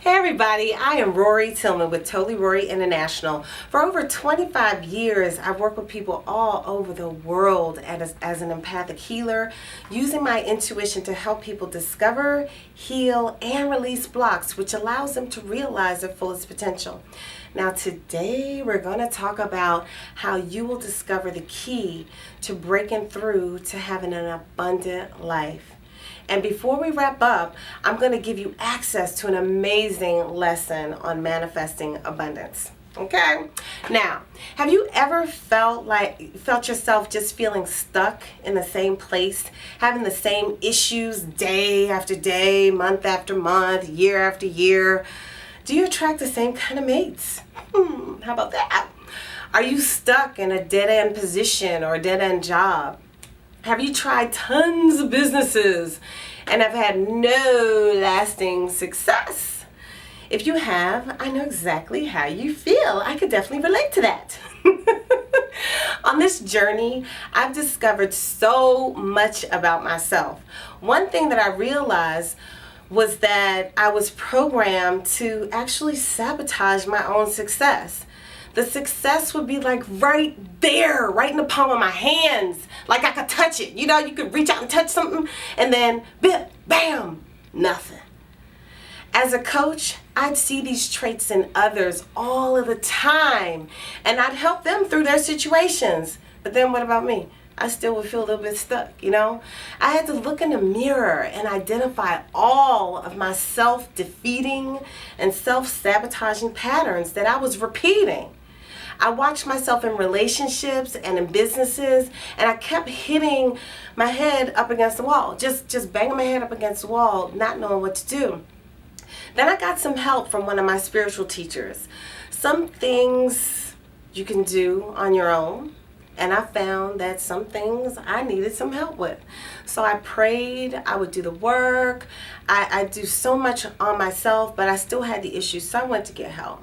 Hey everybody, I am Rorree Tillman with Totally Rorree International. For over 25 years, I've worked with people all over the world as an empathic healer, using my intuition to help people discover, heal, and release blocks, which allows them to realize their fullest potential. Now today, we're going to talk about how you will discover the key to breaking through to having an abundant life. And before we wrap up, I'm going to give you access to an amazing lesson on manifesting abundance. Okay? Now, have you ever felt yourself just feeling stuck in the same place, having the same issues day after day, month after month, year after year? Do you attract the same kind of mates? How about that? Are you stuck in a dead-end position or a dead-end job? Have you tried tons of businesses and have had no lasting success? If you have, I know exactly how you feel. I could definitely relate to that. On this journey, I've discovered so much about myself. One thing that I realized was that I was programmed to actually sabotage my own success. The success would be like right there, right in the palm of my hands. Like I could touch it. You know, you could reach out and touch something and then bam, nothing. As a coach, I'd see these traits in others all of the time and I'd help them through their situations. But then what about me? I still would feel a little bit stuck, you know? I had to look in the mirror and identify all of my self-defeating and self-sabotaging patterns that I was repeating. I watched myself in relationships and in businesses, and I kept hitting my head up against the wall, just banging my head up against the wall, not knowing what to do. Then I got some help from one of my spiritual teachers. Some things you can do on your own, and I found that some things I needed some help with. So I prayed, I would do the work, I do so much on myself, but I still had the issues, so I went to get help.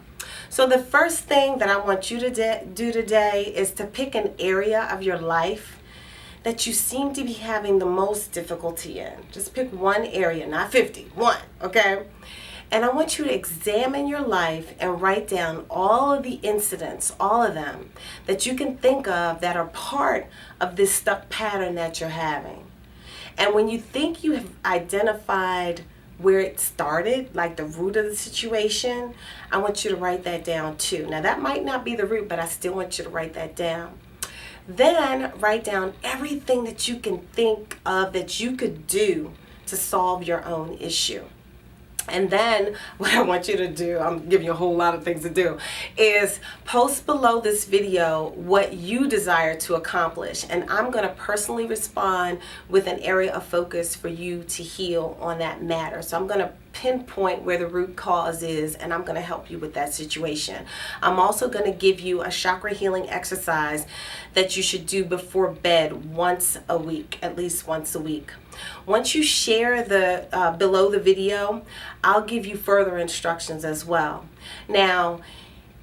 So the first thing that I want you to do today is to pick an area of your life that you seem to be having the most difficulty in. Just pick one area, not 50, one, okay? And I want you to examine your life and write down all of the incidents, all of them, that you can think of that are part of this stuck pattern that you're having. And when you think you have identified where it started, like the root of the situation, I want you to write that down too. Now that might not be the root, but I still want you to write that down. Then write down everything that you can think of that you could do to solve your own issue. And then what I want you to do, I'm giving you a whole lot of things to do, is post below this video what you desire to accomplish. And I'm going to personally respond with an area of focus for you to heal on that matter. So I'm going to pinpoint where the root cause is, and I'm going to help you with that situation. I'm also going to give you a chakra healing exercise that you should do before bed once a week, at least once a week. Once you share the below the video, I'll give you further instructions as well. Now,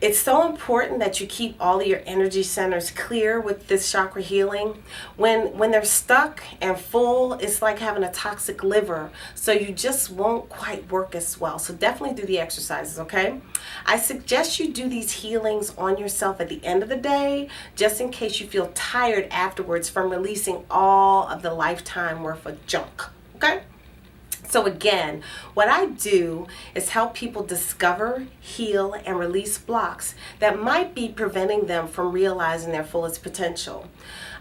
it's so important that you keep all of your energy centers clear with this chakra healing. When they're stuck and full, it's like having a toxic liver, so you just won't quite work as well. So definitely do the exercises, okay? I suggest you do these healings on yourself at the end of the day, just in case you feel tired afterwards from releasing all of the lifetime worth of junk, okay? So again, what I do is help people discover, heal, and release blocks that might be preventing them from realizing their fullest potential.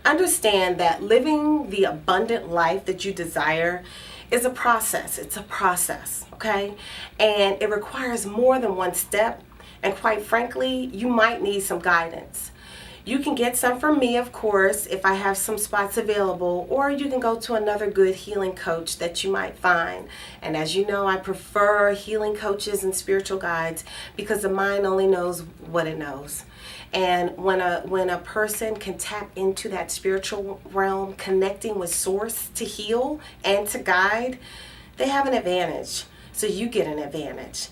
Understand that living the abundant life that you desire is a process. It's a process, okay? And it requires more than one step. And quite frankly, you might need some guidance. You can get some from me, of course, if I have some spots available, or you can go to another good healing coach that you might find. And as you know, I prefer healing coaches and spiritual guides because the mind only knows what it knows. And when a person can tap into that spiritual realm, connecting with source to heal and to guide, they have an advantage. So you get an advantage.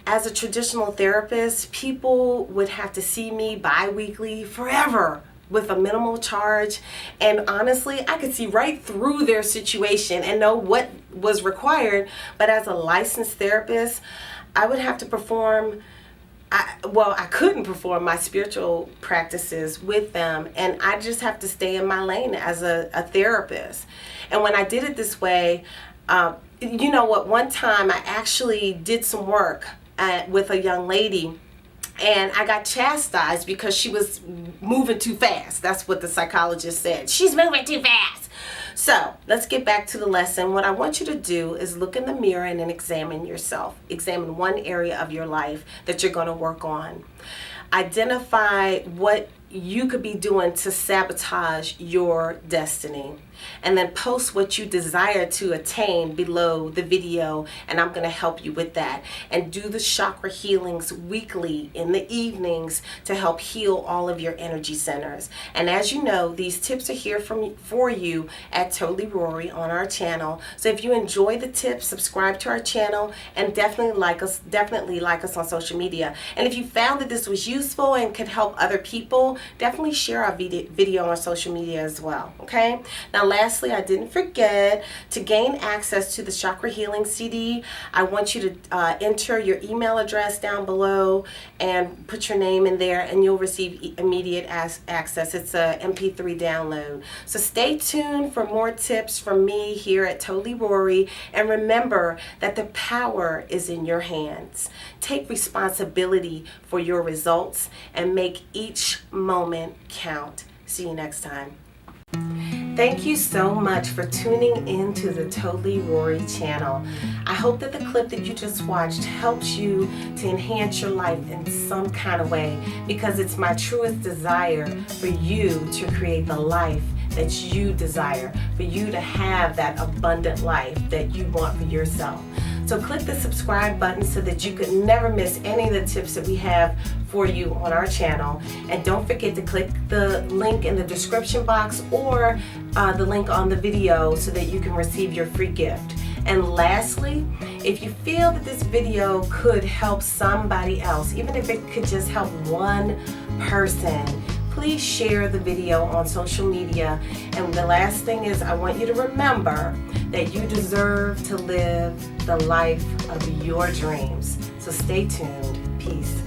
As a traditional therapist, people would have to see me bi-weekly forever with a minimal charge. And honestly, I could see right through their situation and know what was required. But as a licensed therapist, I would have to perform, I couldn't perform my spiritual practices with them, and I just have to stay in my lane as a therapist. And when I did it this way, you know what, one time I actually did some work with a young lady, and I got chastised because she was moving too fast. That's what the psychologist said. She's moving too fast. So let's get back to the lesson. What I want you to do is look in the mirror and then examine yourself. Examine one area of your life that you're going to work on. Identify what you could be doing to sabotage your destiny, and then post what you desire to attain below the video, and I'm going to help you with that. And do the chakra healings weekly in the evenings to help heal all of your energy centers. And as you know, these tips are here for you at Totally Rorree on our channel. So if you enjoy the tips, subscribe to our channel, and definitely like us on social media. And if you found that this was useful and could help other people, definitely share our video on social media as well. Okay? Now lastly, I didn't forget, to gain access to the Chakra Healing CD, I want you to enter your email address down below and put your name in there, and you'll receive immediate access. It's a MP3 download. So stay tuned for more tips from me here at Totally Rorree, and remember that the power is in your hands. Take responsibility for your results and make each moment count. See you next time. Thank you so much for tuning in to the Totally Rorree channel. I hope that the clip that you just watched helps you to enhance your life in some kind of way, because it's my truest desire for you to create the life that you desire, for you to have that abundant life that you want for yourself. So click the subscribe button so that you could never miss any of the tips that we have for you on our channel. And don't forget to click the link in the description box or the link on the video so that you can receive your free gift. And lastly, if you feel that this video could help somebody else, even if it could just help one person, please share the video on social media. And the last thing is, I want you to remember that you deserve to live the life of your dreams. So stay tuned. Peace.